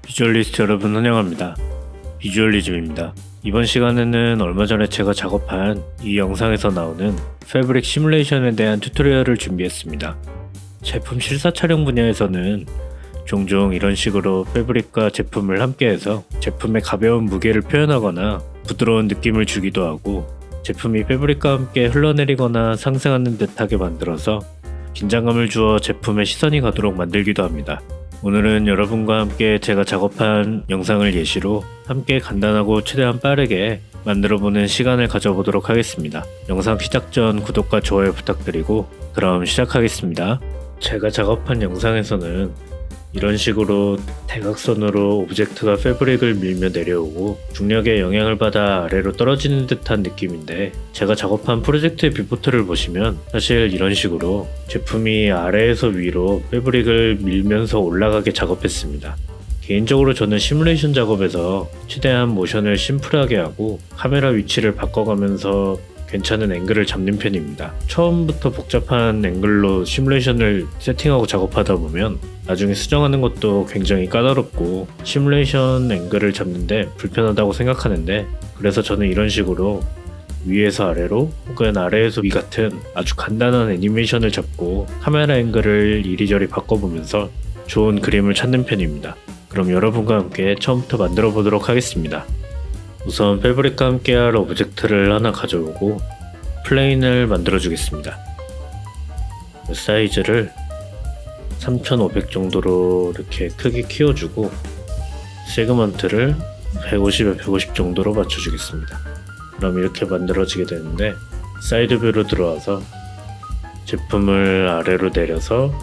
비주얼리스트 여러분 환영합니다. 비주얼리즘입니다. 이번 시간에는 얼마 전에 제가 작업한 이 영상에서 나오는 패브릭 시뮬레이션에 대한 튜토리얼을 준비했습니다. 제품 실사 촬영 분야에서는 종종 이런 식으로 패브릭과 제품을 함께해서 제품의 가벼운 무게를 표현하거나 부드러운 느낌을 주기도 하고, 제품이 패브릭과 함께 흘러내리거나 상승하는 듯하게 만들어서 긴장감을 주어 제품에 시선이 가도록 만들기도 합니다. 오늘은 여러분과 함께 제가 작업한 영상을 예시로 함께 간단하고 최대한 빠르게 만들어보는 시간을 가져보도록 하겠습니다. 영상 시작 전 구독과 좋아요 부탁드리고 그럼 시작하겠습니다. 제가 작업한 영상에서는 이런 식으로 대각선으로 오브젝트가 패브릭을 밀며 내려오고 중력의 영향을 받아 아래로 떨어지는 듯한 느낌인데, 제가 작업한 프로젝트의 뷰포트를 보시면 사실 이런 식으로 제품이 아래에서 위로 패브릭을 밀면서 올라가게 작업했습니다. 개인적으로 저는 시뮬레이션 작업에서 최대한 모션을 심플하게 하고 카메라 위치를 바꿔가면서 괜찮은 앵글을 잡는 편입니다. 처음부터 복잡한 앵글로 시뮬레이션을 세팅하고 작업하다 보면 나중에 수정하는 것도 굉장히 까다롭고 시뮬레이션 앵글을 잡는데 불편하다고 생각하는데, 그래서 저는 이런 식으로 위에서 아래로 혹은 아래에서 위 같은 아주 간단한 애니메이션을 잡고 카메라 앵글을 이리저리 바꿔보면서 좋은 그림을 찾는 편입니다. 그럼 여러분과 함께 처음부터 만들어 보도록 하겠습니다. 우선 패브릭과 함께할 오브젝트를 하나 가져오고 플레인을 만들어 주겠습니다. 사이즈를 3500 정도로 이렇게 크게 키워주고 세그먼트를 150에 150 정도로 맞춰주겠습니다. 그럼 이렇게 만들어지게 되는데, 사이드 뷰로 들어와서 제품을 아래로 내려서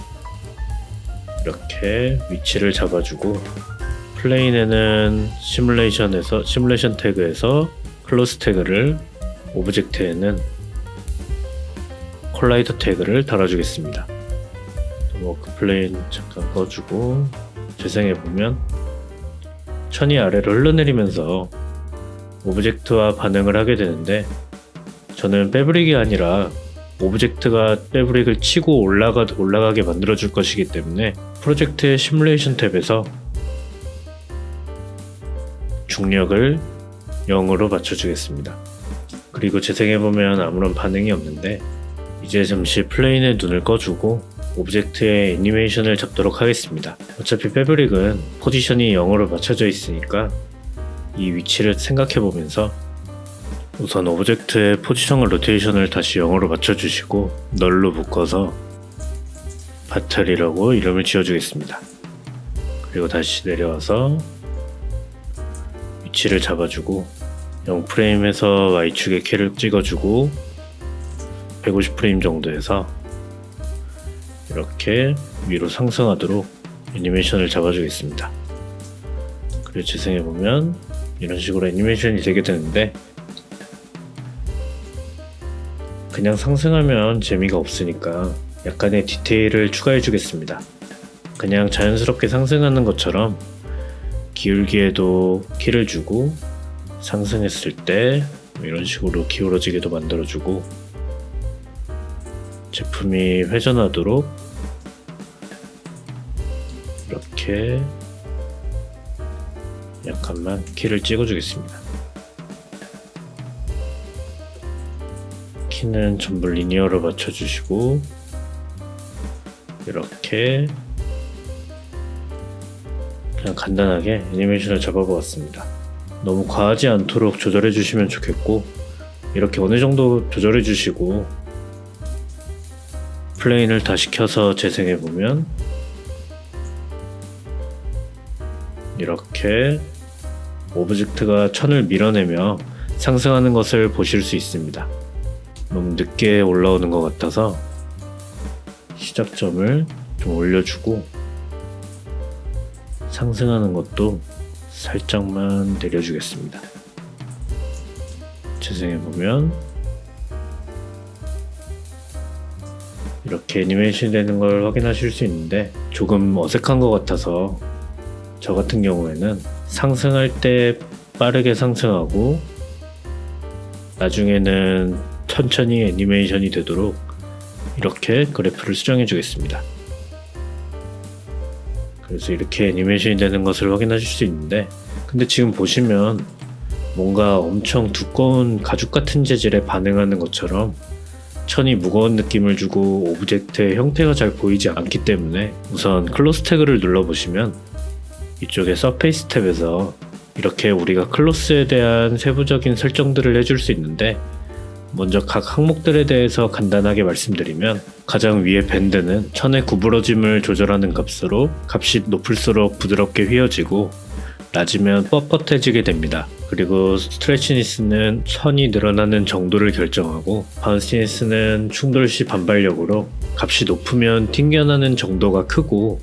이렇게 위치를 잡아주고, 플레인에는 시뮬레이션 태그에서 클로스 태그를, 오브젝트에는 콜라이더 태그를 달아주겠습니다. 워크 플레인 잠깐 꺼주고 재생해보면 천이 아래로 흘러내리면서 오브젝트와 반응을 하게 되는데, 저는 패브릭이 아니라 오브젝트가 패브릭을 치고 올라가게 만들어줄 것이기 때문에 프로젝트의 시뮬레이션 탭에서 중력을 0으로 맞춰주겠습니다. 그리고 재생해보면 아무런 반응이 없는데, 이제 잠시 플레인의 눈을 꺼주고 오브젝트의 애니메이션을 잡도록 하겠습니다. 어차피 패브릭은 포지션이 0으로 맞춰져 있으니까 이 위치를 생각해보면서 우선 오브젝트의 포지션과 로테이션을 다시 0으로 맞춰주시고 널로 묶어서 바틀이라고 이름을 지어주겠습니다. 그리고 다시 내려와서 위치를 잡아주고 0프레임에서 Y축에 키를 찍어주고 150프레임 정도에서 이렇게 위로 상승하도록 애니메이션을 잡아주겠습니다. 그리고 재생해보면 이런 식으로 애니메이션이 되게 되는데, 그냥 상승하면 재미가 없으니까 약간의 디테일을 추가해주겠습니다. 그냥 자연스럽게 상승하는 것처럼 기울기에도 키를 주고 상승했을 때 이런 식으로 기울어지게도 만들어주고, 제품이 회전하도록 이렇게 약간만 키를 찍어주겠습니다. 키는 전부 리니어로 맞춰주시고 이렇게 그냥 간단하게 애니메이션을 잡아보았습니다. 너무 과하지 않도록 조절해 주시면 좋겠고, 이렇게 어느 정도 조절해 주시고 플레인을 다시 켜서 재생해보면 이렇게 오브젝트가 천을 밀어내며 상승하는 것을 보실 수 있습니다. 너무 늦게 올라오는 것 같아서 시작점을 좀 올려주고 상승하는 것도 살짝만 내려주겠습니다. 재생해보면 이렇게 애니메이션이 되는 걸 확인하실 수 있는데, 조금 어색한 것 같아서 저 같은 경우에는 상승할 때 빠르게 상승하고 나중에는 천천히 애니메이션이 되도록 이렇게 그래프를 수정해 주겠습니다. 그래서 이렇게 애니메이션이 되는 것을 확인하실 수 있는데, 근데 지금 보시면 뭔가 엄청 두꺼운 가죽 같은 재질에 반응하는 것처럼 천이 무거운 느낌을 주고 오브젝트의 형태가 잘 보이지 않기 때문에 우선 클로스 태그를 눌러보시면 이쪽에 서페이스 탭에서 이렇게 우리가 클로스에 대한 세부적인 설정들을 해줄 수 있는데, 먼저 각 항목들에 대해서 간단하게 말씀드리면 가장 위에 밴드는 천의 구부러짐을 조절하는 값으로 값이 높을수록 부드럽게 휘어지고 낮으면 뻣뻣해지게 됩니다. 그리고 스트레치니스는 천이 늘어나는 정도를 결정하고 바운시니스는 충돌 시 반발력으로 값이 높으면 튕겨나는 정도가 크고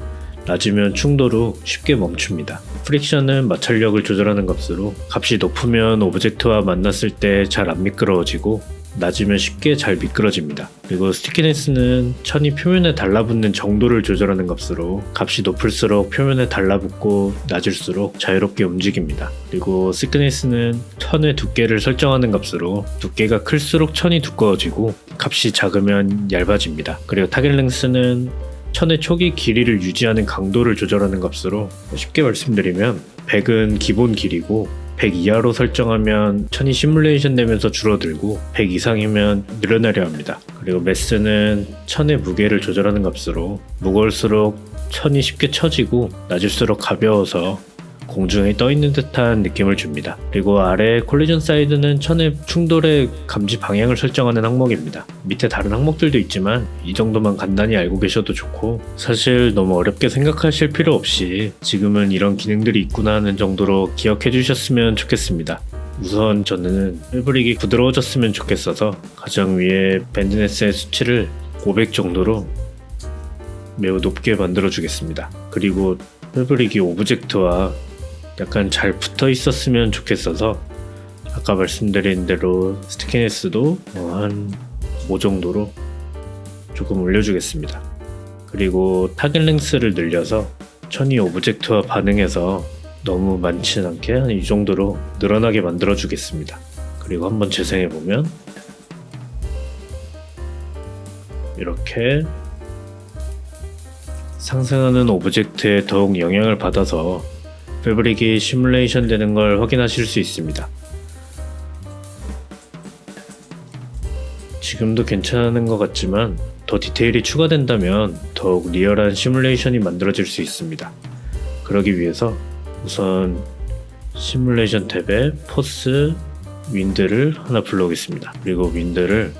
낮으면 충돌 후 쉽게 멈춥니다. 프릭션은 마찰력을 조절하는 값으로 값이 높으면 오브젝트와 만났을 때 잘 안 미끄러워지고 낮으면 쉽게 잘 미끄러집니다. 그리고 스티키네스는 천이 표면에 달라붙는 정도를 조절하는 값으로 값이 높을수록 표면에 달라붙고 낮을수록 자유롭게 움직입니다. 그리고 시크니스는 천의 두께를 설정하는 값으로 두께가 클수록 천이 두꺼워지고 값이 작으면 얇아집니다. 그리고 타겟 랭스는 천의 초기 길이를 유지하는 강도를 조절하는 값으로, 쉽게 말씀드리면 100은 기본 길이고 100 이하로 설정하면 천이 시뮬레이션 되면서 줄어들고 100 이상이면 늘어나려 합니다. 그리고 매스는 천의 무게를 조절하는 값으로 무거울수록 천이 쉽게 처지고 낮을수록 가벼워서 공중에 떠있는 듯한 느낌을 줍니다. 그리고 아래 콜리전 사이드는 천의 충돌의 감지 방향을 설정하는 항목입니다. 밑에 다른 항목들도 있지만 이 정도만 간단히 알고 계셔도 좋고, 사실 너무 어렵게 생각하실 필요 없이 지금은 이런 기능들이 있구나 하는 정도로 기억해 주셨으면 좋겠습니다. 우선 저는 패브릭이 부드러워졌으면 좋겠어서 가장 위에 밴드네스의 수치를 500 정도로 매우 높게 만들어 주겠습니다. 그리고 패브릭이 오브젝트와 약간 잘 붙어 있었으면 좋겠어서 아까 말씀드린 대로 스티키네스도 한 5 정도로 조금 올려주겠습니다. 그리고 타겟 랭스를 늘려서 천이 오브젝트와 반응해서 너무 많진 않게 한 이 정도로 늘어나게 만들어 주겠습니다. 그리고 한번 재생해 보면 이렇게 상승하는 오브젝트에 더욱 영향을 받아서 패브릭이 시뮬레이션 되는 걸 확인하실 수 있습니다. 지금도 괜찮은 것 같지만 더 디테일이 추가된다면 더욱 리얼한 시뮬레이션이 만들어질 수 있습니다. 그러기 위해서 우선 시뮬레이션 탭에 포스 윈드를 하나 불러오겠습니다. 그리고 윈드를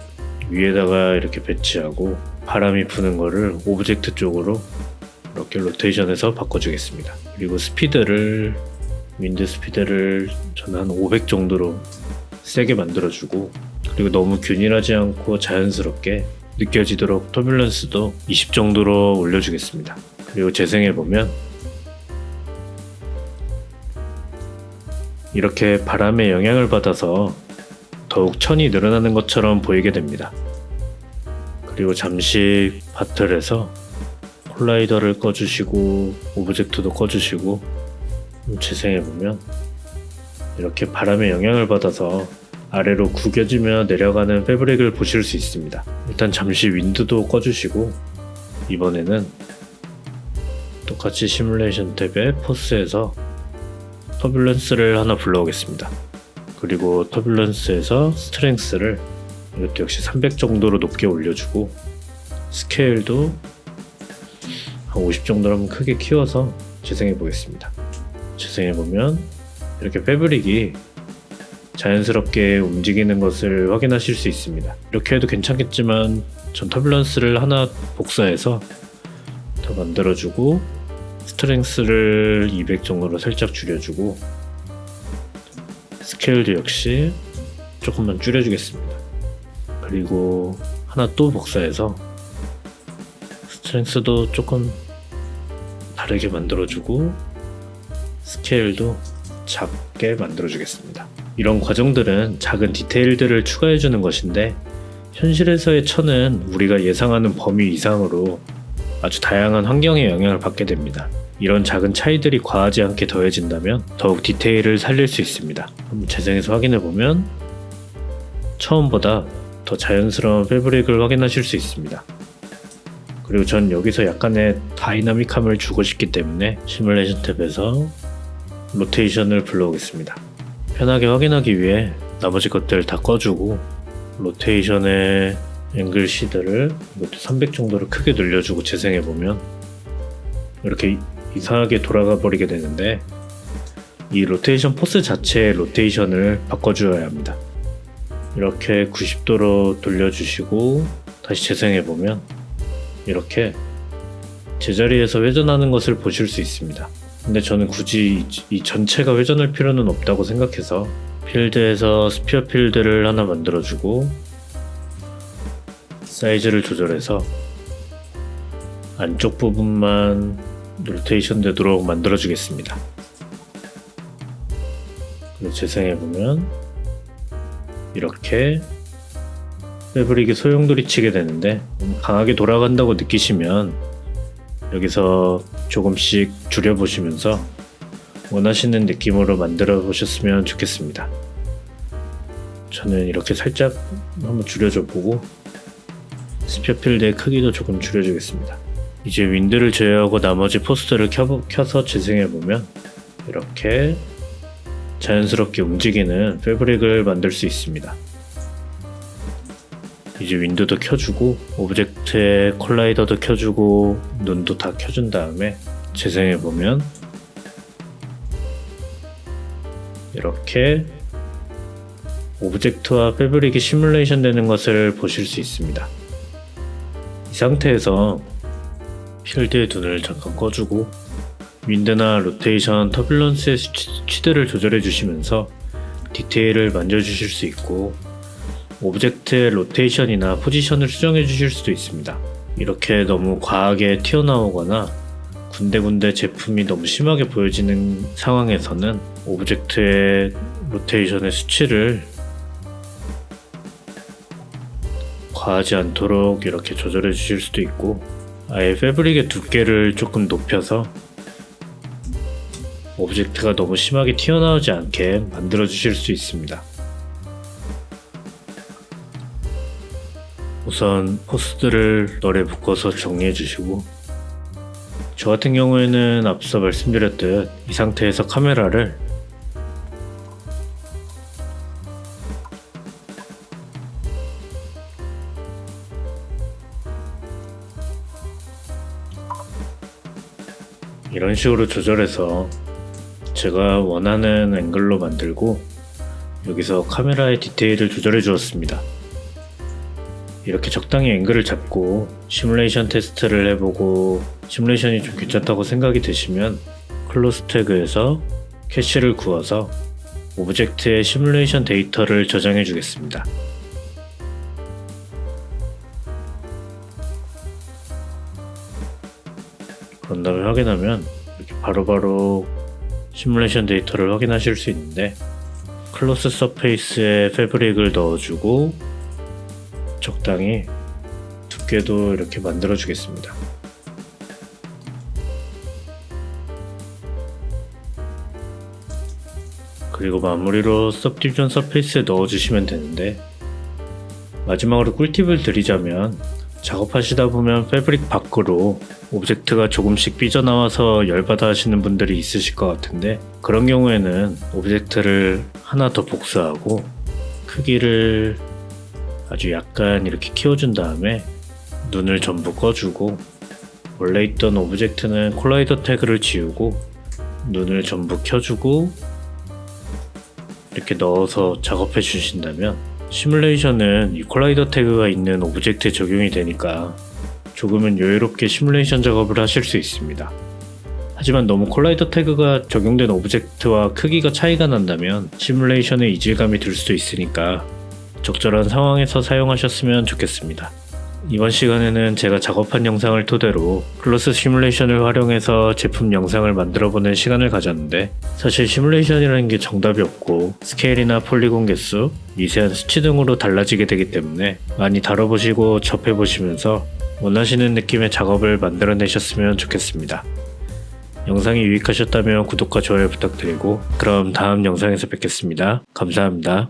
위에다가 이렇게 배치하고 바람이 부는 거를 오브젝트 쪽으로 이렇게 로테이션해서 바꿔주겠습니다. 그리고 스피드를 윈드 스피드를 저는 한 500 정도로 세게 만들어주고, 그리고 너무 균일하지 않고 자연스럽게 느껴지도록 터뷸런스도 20 정도로 올려주겠습니다. 그리고 재생해보면 이렇게 바람의 영향을 받아서 더욱 천이 늘어나는 것처럼 보이게 됩니다. 그리고 잠시 바틀에서 콜라이더를 꺼주시고 오브젝트도 꺼주시고 재생해보면 이렇게 바람의 영향을 받아서 아래로 구겨지며 내려가는 패브릭을 보실 수 있습니다. 일단 잠시 윈드도 꺼주시고 이번에는 똑같이 시뮬레이션 탭에 포스에서 터뷸런스를 하나 불러오겠습니다. 그리고 터뷸런스에서 스트렝스를 이것도 역시 300 정도로 높게 올려주고 스케일도 한 50 정도로 한번 크게 키워서 재생해 보겠습니다. 재생해 보면 이렇게 패브릭이 자연스럽게 움직이는 것을 확인하실 수 있습니다. 이렇게 해도 괜찮겠지만 전 터뷸런스를 하나 복사해서 더 만들어주고 스트렝스를 200 정도로 살짝 줄여주고 스케일도 역시 조금만 줄여주겠습니다. 그리고 하나 또 복사해서 스트렝스도 조금 다르게 만들어주고 스케일도 작게 만들어주겠습니다. 이런 과정들은 작은 디테일들을 추가해주는 것인데 현실에서의 천은 우리가 예상하는 범위 이상으로 아주 다양한 환경의 영향을 받게 됩니다. 이런 작은 차이들이 과하지 않게 더해진다면 더욱 디테일을 살릴 수 있습니다. 한번 재생해서 확인해보면 처음보다 더 자연스러운 패브릭을 확인하실 수 있습니다. 그리고 전 여기서 약간의 다이나믹함을 주고 싶기 때문에 시뮬레이션 탭에서 로테이션을 불러오겠습니다. 편하게 확인하기 위해 나머지 것들 다 꺼주고 로테이션의 앵글 시드를 이것도 300 정도로 크게 늘려주고 재생해보면 이렇게 이상하게 돌아가 버리게 되는데, 이 로테이션 포스 자체의 로테이션을 바꿔주어야 합니다. 이렇게 90도로 돌려주시고 다시 재생해보면 이렇게 제자리에서 회전하는 것을 보실 수 있습니다. 근데 저는 굳이 이 전체가 회전할 필요는 없다고 생각해서 필드에서 스피어 필드를 하나 만들어주고 사이즈를 조절해서 안쪽 부분만 로테이션 되도록 만들어주겠습니다. 그리고 재생해보면 이렇게 패브릭이 소용돌이치게 되는데, 강하게 돌아간다고 느끼시면 여기서 조금씩 줄여보시면서 원하시는 느낌으로 만들어 보셨으면 좋겠습니다. 저는 이렇게 살짝 한번 줄여줘 보고 스피어 필드의 크기도 조금 줄여주겠습니다. 이제 윈드를 제외하고 나머지 포스트를 켜서 재생해보면 이렇게 자연스럽게 움직이는 패브릭을 만들 수 있습니다. 이제 윈도도 켜주고 오브젝트의 콜라이더도 켜주고 눈도 다 켜준 다음에 재생해보면 이렇게 오브젝트와 패브릭이 시뮬레이션 되는 것을 보실 수 있습니다. 이 상태에서 필드의 눈을 잠깐 꺼주고 윈드나 로테이션, 터뷸런스의 수치들을 조절해 주시면서 디테일을 만져주실 수 있고 오브젝트의 로테이션이나 포지션을 수정해 주실 수도 있습니다. 이렇게 너무 과하게 튀어나오거나 군데군데 제품이 너무 심하게 보여지는 상황에서는 오브젝트의 로테이션의 수치를 과하지 않도록 이렇게 조절해 주실 수도 있고, 아예 패브릭의 두께를 조금 높여서 오브젝트가 너무 심하게 튀어나오지 않게 만들어 주실 수 있습니다. 우선 포스들을 널에 묶어서 정리해 주시고, 저 같은 경우에는 앞서 말씀드렸듯 이 상태에서 카메라를 이런 식으로 조절해서 제가 원하는 앵글로 만들고 여기서 카메라의 디테일을 조절해 주었습니다. 이렇게 적당히 앵글을 잡고 시뮬레이션 테스트를 해보고 시뮬레이션이 좀 괜찮다고 생각이 드시면 클로스 태그에서 캐시를 구워서 오브젝트의 시뮬레이션 데이터를 저장해 주겠습니다. 그런 다음에 확인하면 이렇게 바로바로 시뮬레이션 데이터를 확인하실 수 있는데, 클로스 서페이스에 패브릭을 넣어주고 적당히 두께도 이렇게 만들어 주겠습니다. 그리고 마무리로 서브디비전 서페이스에 넣어주시면 되는데, 마지막으로 꿀팁을 드리자면 작업하시다 보면 패브릭 밖으로 오브젝트가 조금씩 삐져나와서 열받아 하시는 분들이 있으실 것 같은데, 그런 경우에는 오브젝트를 하나 더 복사하고 크기를 아주 약간 이렇게 키워준 다음에 눈을 전부 꺼주고 원래 있던 오브젝트는 콜라이더 태그를 지우고 눈을 전부 켜주고 이렇게 넣어서 작업해 주신다면 시뮬레이션은 이 콜라이더 태그가 있는 오브젝트에 적용이 되니까 조금은 여유롭게 시뮬레이션 작업을 하실 수 있습니다. 하지만 너무 콜라이더 태그가 적용된 오브젝트와 크기가 차이가 난다면 시뮬레이션에 이질감이 들 수도 있으니까 적절한 상황에서 사용하셨으면 좋겠습니다. 이번 시간에는 제가 작업한 영상을 토대로 클로스 시뮬레이션을 활용해서 제품 영상을 만들어보는 시간을 가졌는데, 사실 시뮬레이션이라는 게 정답이 없고 스케일이나 폴리곤 개수, 미세한 수치 등으로 달라지게 되기 때문에 많이 다뤄보시고 접해보시면서 원하시는 느낌의 작업을 만들어내셨으면 좋겠습니다. 영상이 유익하셨다면 구독과 좋아요 부탁드리고 그럼 다음 영상에서 뵙겠습니다. 감사합니다.